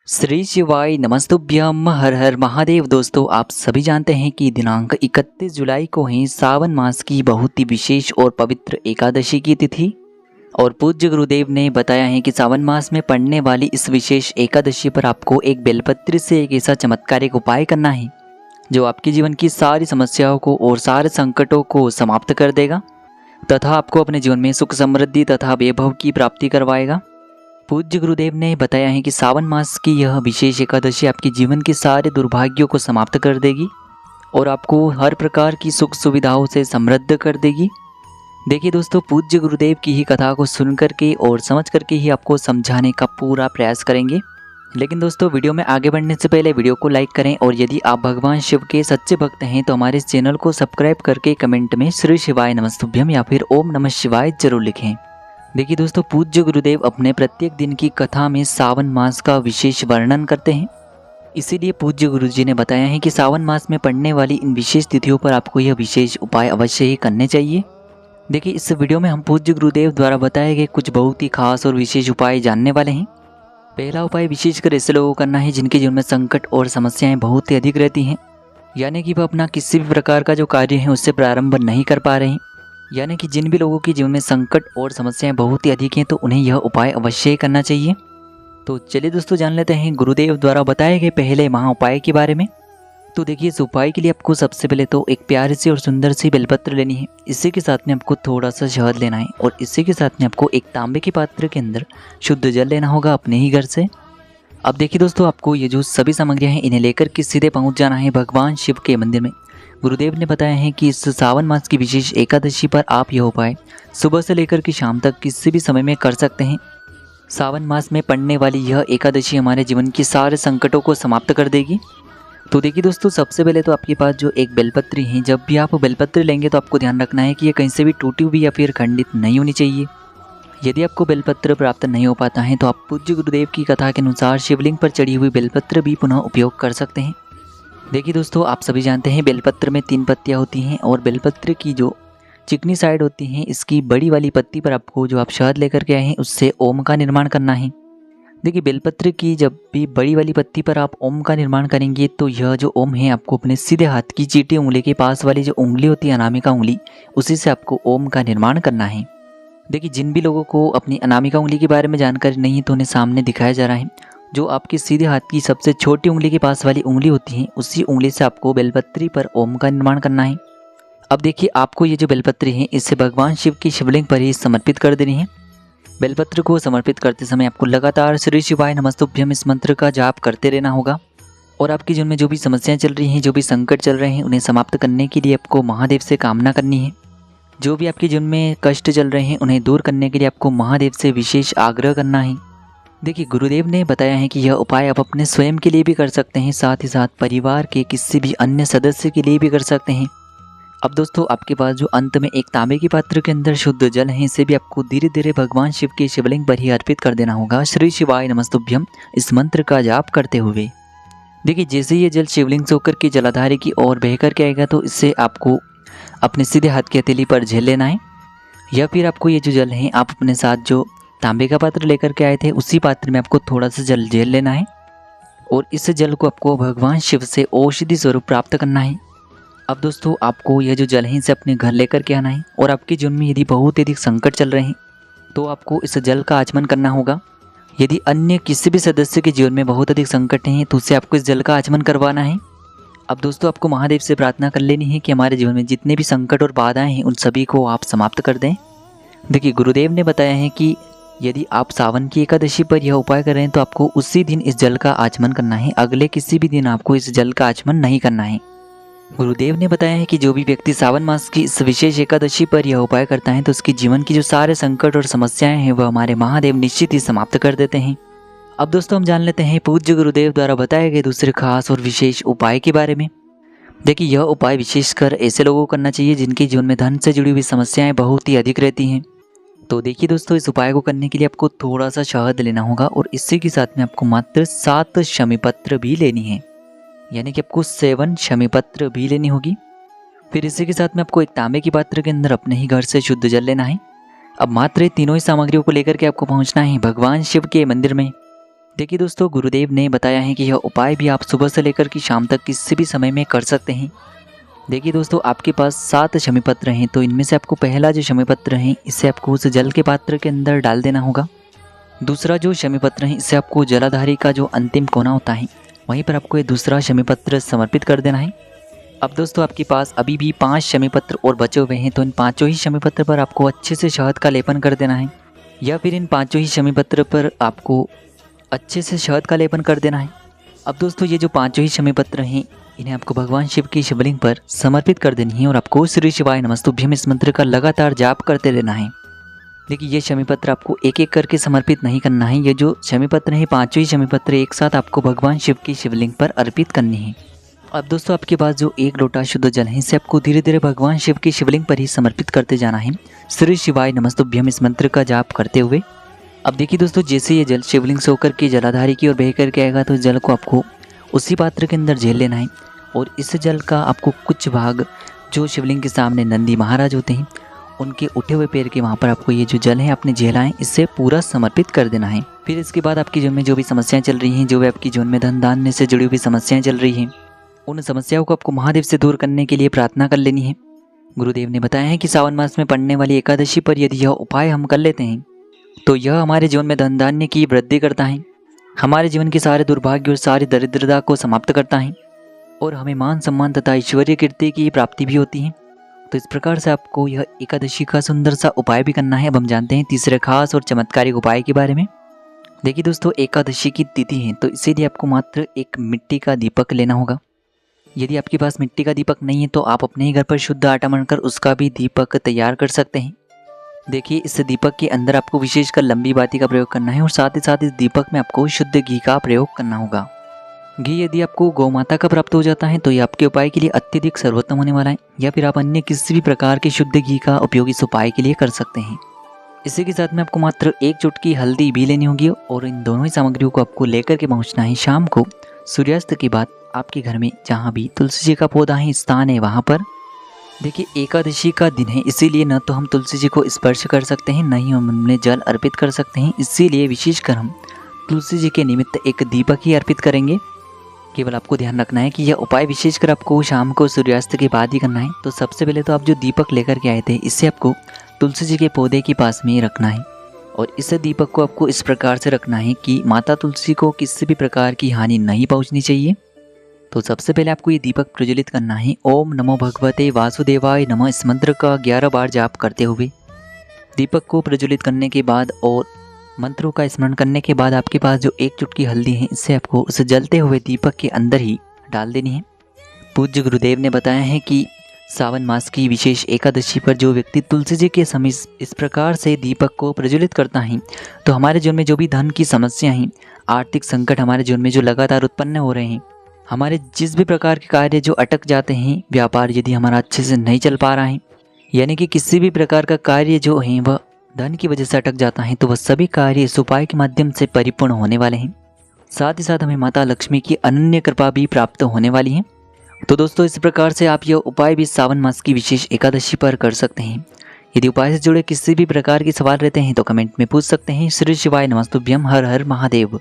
श्री शिवाय नमस्तुभ्यम हर हर महादेव। दोस्तों, आप सभी जानते हैं कि दिनांक 31 जुलाई को है सावन मास की बहुत ही विशेष और पवित्र एकादशी की तिथि। और पूज्य गुरुदेव ने बताया है कि सावन मास में पड़ने वाली इस विशेष एकादशी पर आपको एक बेलपत्र से एक ऐसा चमत्कारिक उपाय करना है जो आपके जीवन की सारी समस्याओं को और सारे संकटों को समाप्त कर देगा तथा आपको अपने जीवन में सुख समृद्धि तथा वैभव की प्राप्ति करवाएगा। पूज्य गुरुदेव ने बताया है कि सावन मास की यह विशेष एकादशी आपके जीवन के सारे दुर्भाग्यों को समाप्त कर देगी और आपको हर प्रकार की सुख सुविधाओं से समृद्ध कर देगी। देखिए दोस्तों, पूज्य गुरुदेव की ही कथा को सुन करके और समझ करके ही आपको समझाने का पूरा प्रयास करेंगे। लेकिन दोस्तों, वीडियो में आगे बढ़ने से पहले वीडियो को लाइक करें और यदि आप भगवान शिव के सच्चे भक्त हैं तो हमारे इस चैनल को सब्सक्राइब करके कमेंट में श्री शिवाय नमस्तुभ्यम या फिर ओम नमः शिवाय जरूर लिखें। देखिए दोस्तों, पूज्य गुरुदेव अपने प्रत्येक दिन की कथा में सावन मास का विशेष वर्णन करते हैं। इसीलिए पूज्य गुरुजी ने बताया है कि सावन मास में पड़ने वाली इन विशेष तिथियों पर आपको यह विशेष उपाय अवश्य ही करने चाहिए। देखिए, इस वीडियो में हम पूज्य गुरुदेव द्वारा बताए गए कुछ बहुत ही खास और विशेष उपाय जानने वाले हैं। पहला उपाय विशेषकर ऐसे लोगों को करना है जिनके जीवन में संकट और समस्याएं बहुत ही अधिक रहती हैं, यानी कि वह अपना किसी भी प्रकार का जो कार्य है उससे प्रारंभ नहीं कर पा रहे हैं। यानी कि जिन भी लोगों के जीवन में संकट और समस्याएं बहुत ही अधिक हैं तो उन्हें यह उपाय अवश्य ही करना चाहिए। तो चलिए दोस्तों, जान लेते हैं गुरुदेव द्वारा बताए गए पहले महा उपाय के बारे में। तो देखिए, इस उपाय के लिए आपको सबसे पहले तो एक प्यारी सी और सुंदर सी बेलपत्र लेनी है। इसी के साथ में आपको थोड़ा सा शहद लेना है और इसी के साथ में आपको एक तांबे के पात्र के अंदर शुद्ध जल लेना होगा अपने ही घर से। अब देखिए दोस्तों, आपको ये जो सभी सामग्रियाँ हैं इन्हें लेकर के सीधे पहुँच जाना है भगवान शिव के मंदिर में। गुरुदेव ने बताया है कि इस सावन मास की विशेष एकादशी पर आप यह उपाय सुबह से लेकर के शाम तक किसी भी समय में कर सकते हैं। सावन मास में पड़ने वाली यह एकादशी हमारे जीवन के सारे संकटों को समाप्त कर देगी। तो देखिए दोस्तों, सबसे पहले तो आपके पास जो एक बेलपत्री है, जब भी आप बेलपत्री लेंगे तो आपको ध्यान रखना है कि ये कहीं से भी टूटी हुई या फिर खंडित नहीं होनी चाहिए। यदि आपको बेलपत्र प्राप्त नहीं हो पाता है तो आप पूज्य गुरुदेव की कथा के अनुसार शिवलिंग पर चढ़ी हुई बेलपत्र भी पुनः उपयोग कर सकते हैं। देखिए दोस्तों, आप सभी जानते हैं बेलपत्र में 3 पत्तियां होती हैं और बेलपत्र की जो चिकनी साइड होती है, इसकी बड़ी वाली पत्ती पर आपको जो आप शहद लेकर के आए हैं उससे ओम का निर्माण करना है। देखिए, बेलपत्र की जब भी बड़ी वाली पत्ती पर आप ओम का निर्माण करेंगे तो यह जो ओम है आपको अपने सीधे हाथ की चीटी उंगली के पास वाली जो उंगली होती है, अनामिका उंगली, उसी से आपको ओम का निर्माण करना है। देखिए, जिन भी लोगों को अपनी अनामिका उंगली के बारे में जानकारी नहीं है तो उन्हें सामने दिखाया जा रहा है। जो आपके सीधे हाथ की सबसे छोटी उंगली के पास वाली उंगली होती है, उसी उंगली से आपको बेलपत्री पर ओम का निर्माण करना है। अब देखिए, आपको ये जो बेलपत्री है इसे भगवान शिव की शिवलिंग पर ही समर्पित कर देनी है। बेलपत्र को समर्पित करते समय आपको लगातार श्री शिवाय नमस्तुभ्यम इस मंत्र का जाप करते रहना होगा। और आपके जीवन में जो भी समस्याएं चल रही हैं, जो भी संकट चल रहे हैं, उन्हें समाप्त करने के लिए आपको महादेव से कामना करनी है। जो भी आपके जीवन में कष्ट चल रहे हैं उन्हें दूर करने के लिए आपको महादेव से विशेष आग्रह करना है। देखिए, गुरुदेव ने बताया है कि यह उपाय आप अपने स्वयं के लिए भी कर सकते हैं, साथ ही साथ परिवार के किसी भी अन्य सदस्य के लिए भी कर सकते हैं। अब दोस्तों, आपके पास जो अंत में एक तांबे के पात्र के अंदर शुद्ध जल है, इसे भी आपको धीरे धीरे भगवान शिव के शिवलिंग पर ही अर्पित कर देना होगा श्री शिवाय नमस्तुभ्यम इस मंत्र का जाप करते हुए। देखिए, जैसे ये जल शिवलिंग से होकर के जलाधारी की ओर बह कर के आएगा तो इससे आपको अपने सीधे हाथ की हथेली पर झेल लेना है, या फिर आपको ये जो जल है आप अपने साथ जो तांबे का पात्र लेकर के आए थे उसी पात्र में आपको थोड़ा सा जल झेल लेना है और इस जल को आपको भगवान शिव से औषधि स्वरूप प्राप्त करना है। अब दोस्तों, आपको यह जो जल है इसे अपने घर लेकर के आना है और आपके जीवन में यदि बहुत अधिक संकट चल रहे हैं तो आपको इस जल का आचमन करना होगा। यदि अन्य किसी भी सदस्य के जीवन में बहुत अधिक संकट हैं तो उससे आपको इस जल का आचमन करवाना है। अब दोस्तों, आपको महादेव से प्रार्थना कर लेनी है कि हमारे जीवन में जितने भी संकट और बाधाएं हैं उन सभी को आप समाप्त कर दें। देखिए, गुरुदेव ने बताया है कि यदि आप सावन की एकादशी पर यह उपाय कर रहे हैं तो आपको उसी दिन इस जल का आचमन करना है, अगले किसी भी दिन आपको इस जल का आचमन नहीं करना है। गुरुदेव ने बताया है कि जो भी व्यक्ति सावन मास की इस विशेष एकादशी पर यह उपाय करता है तो उसके जीवन की जो सारे संकट और समस्याएं हैं वह हमारे महादेव निश्चित ही समाप्त कर देते हैं। अब दोस्तों, हम जान लेते हैं पूज्य गुरुदेव द्वारा बताए गए दूसरे खास और विशेष उपाय के बारे में। देखिए, यह उपाय विशेषकर ऐसे लोगों को करना चाहिए जिनके जीवन में धन से जुड़ी हुई समस्याएं बहुत ही अधिक रहती हैं। तो देखिए दोस्तों, इस उपाय को करने के लिए आपको थोड़ा सा शहद लेना होगा और इसी के साथ में आपको मात्र 7 शमी पत्र भी लेनी है, यानी कि आपको 7 शमी पत्र भी लेनी होगी। फिर इसी के साथ में आपको एक तांबे के पात्र के अंदर अपने ही घर से शुद्ध जल लेना है। अब मात्र तीनों ही सामग्रियों को लेकर के आपको पहुंचना है भगवान शिव के मंदिर में। देखिए दोस्तों, गुरुदेव ने बताया है कि यह उपाय भी आप सुबह से लेकर कि शाम तक किसी भी समय में कर सकते हैं। देखिए दोस्तों, आपके पास 7 शमी पत्र हैं, तो इनमें से आपको पहला जो शमी पत्र है इसे आपको उस जल के पात्र के अंदर डाल देना होगा। दूसरा जो शमी पत्र है इसे आपको जलाधारी का जो अंतिम कोना होता है वहीं पर आपको ये दूसरा शमी पत्र समर्पित कर देना है। अब दोस्तों, आपके पास अभी भी 5 शमी पत्र और बचे हुए हैं, तो इन पाँचों ही शमी पत्र पर आपको अच्छे से शहद का लेपन कर देना है, या फिर इन पाँचों ही शमी पत्र पर आपको अच्छे से शहद का लेपन कर देना है। अब दोस्तों, ये जो पाँचों ही शमी पत्र हैं इन्हें आपको भगवान शिव की शिवलिंग पर समर्पित कर देनी है और आपको श्री शिवाय नमस्तुभ्यम इस मंत्र का लगातार जाप करते रहना है। देखिए, ये शमी पत्र आपको एक एक करके समर्पित नहीं करना है। ये जो शमी पत्र है, पाँचों ही शमी पत्र एक साथ आपको भगवान शिव की शिवलिंग पर अर्पित करनी है। अब दोस्तों, आपके पास जो 1 लोटा शुद्ध जल है इसे आपको धीरे धीरे भगवान शिव की शिवलिंग पर ही समर्पित करते जाना है, श्री शिवाय नमस्तुभ्यम इस मंत्र का जाप करते हुए। अब देखिए दोस्तों, जैसे ये जल शिवलिंग से होकर के जलाधारी की ओर बह करके आएगा तो जल को आपको उसी पात्र के अंदर झेल लेना है और इस जल का आपको कुछ भाग जो शिवलिंग के सामने नंदी महाराज होते हैं उनके उठे हुए पैर के वहाँ पर आपको ये जो जल है आपने झेला है इससे पूरा समर्पित कर देना है। फिर इसके बाद आपकी जीवन में जो भी समस्याएं चल रही हैं, जो भी आपकी जीवन में धन धान्य से जुड़ी हुई समस्याएं चल रही हैं, उन समस्याओं को आपको महादेव से दूर करने के लिए प्रार्थना कर लेनी है। गुरुदेव ने बताया है कि सावन मास में पड़ने वाली एकादशी पर यदि यह उपाय हम कर लेते हैं तो यह हमारे जीवन में धन धान्य की वृद्धि करता है, हमारे जीवन के सारे दुर्भाग्य और सारी दरिद्रता को समाप्त करता है और हमें मान सम्मान तथा ऐश्वर्य कीर्ति की प्राप्ति भी होती है। तो इस प्रकार से आपको यह एकादशी का सुंदर सा उपाय भी करना है। अब हम जानते हैं तीसरे खास और चमत्कारिक उपाय के बारे में। देखिए दोस्तों, एकादशी की तिथि है तो इसीलिए आपको मात्र एक मिट्टी का दीपक लेना होगा। यदि आपके पास मिट्टी का दीपक नहीं है तो आप अपने ही घर पर शुद्ध आटा मढ़कर उसका भी दीपक तैयार कर सकते हैं। देखिए, इस दीपक के अंदर आपको विशेषकर लंबी बाती का प्रयोग करना है और साथ ही साथ इस दीपक में आपको शुद्ध घी का प्रयोग करना होगा। घी यदि आपको गौ माता का प्राप्त हो जाता है तो ये आपके उपाय के लिए अत्यधिक सर्वोत्तम होने वाला है, या फिर आप अन्य किसी भी प्रकार के शुद्ध घी का उपयोग इस उपाय के लिए कर सकते हैं। इसी के साथ में आपको मात्र 1 चुटकी हल्दी भी लेनी होगी और इन दोनों ही सामग्रियों को आपको लेकर के पहुंचना है शाम को सूर्यास्त के बाद आपके घर में जहाँ भी तुलसी जी का पौधा है स्थान है वहाँ पर। देखिए, एकादशी का दिन है इसीलिए न तो हम तुलसी जी को स्पर्श कर सकते हैं, न ही हम उनमें जल अर्पित कर सकते हैं। इसीलिए विशेषकर हम तुलसी जी के निमित्त एक दीपक ही अर्पित करेंगे। केवल आपको ध्यान रखना है कि यह उपाय विशेषकर आपको शाम को सूर्यास्त के बाद ही करना है। तो सबसे पहले तो आप जो दीपक लेकर के आए थे इसे आपको तुलसी जी के पौधे के पास में ही रखना है और इस दीपक को आपको इस प्रकार से रखना है कि माता तुलसी को किसी भी प्रकार की हानि नहीं पहुंचनी चाहिए। तो सबसे पहले आपको ये दीपक प्रज्वलित करना है। ओम नमो भगवते वासुदेवाय नमः इस मंत्र का 11 बार जाप करते हुए दीपक को प्रज्वलित करने के बाद और मंत्रों का स्मरण करने के बाद आपके पास जो 1 चुटकी हल्दी है इसे आपको उस जलते हुए दीपक के अंदर ही डाल देनी है। पूज्य गुरुदेव ने बताया है कि सावन मास की विशेष एकादशी पर जो व्यक्ति तुलसी जी के समीप इस प्रकार से दीपक को प्रज्वलित करता है तो हमारे जीवन में जो भी धन की समस्या हैं, आर्थिक संकट हमारे जीवन में जो लगातार उत्पन्न हो रहे हैं, हमारे जिस भी प्रकार के कार्य जो अटक जाते हैं, व्यापार यदि हमारा अच्छे से नहीं चल पा रहा है, यानी कि किसी भी प्रकार का कार्य जो है वह धन की वजह से अटक जाता है, तो वह सभी कार्य इस उपाय के माध्यम से परिपूर्ण होने वाले हैं। साथ ही साथ हमें माता लक्ष्मी की अनन्य कृपा भी प्राप्त होने वाली है। तो दोस्तों, इस प्रकार से आप यह उपाय भी सावन मास की विशेष एकादशी पर कर सकते हैं। यदि उपाय से जुड़े किसी भी प्रकार के सवाल रहते हैं तो कमेंट में पूछ सकते हैं। श्री शिवाय नमस्तुभ्यम। हर हर महादेव।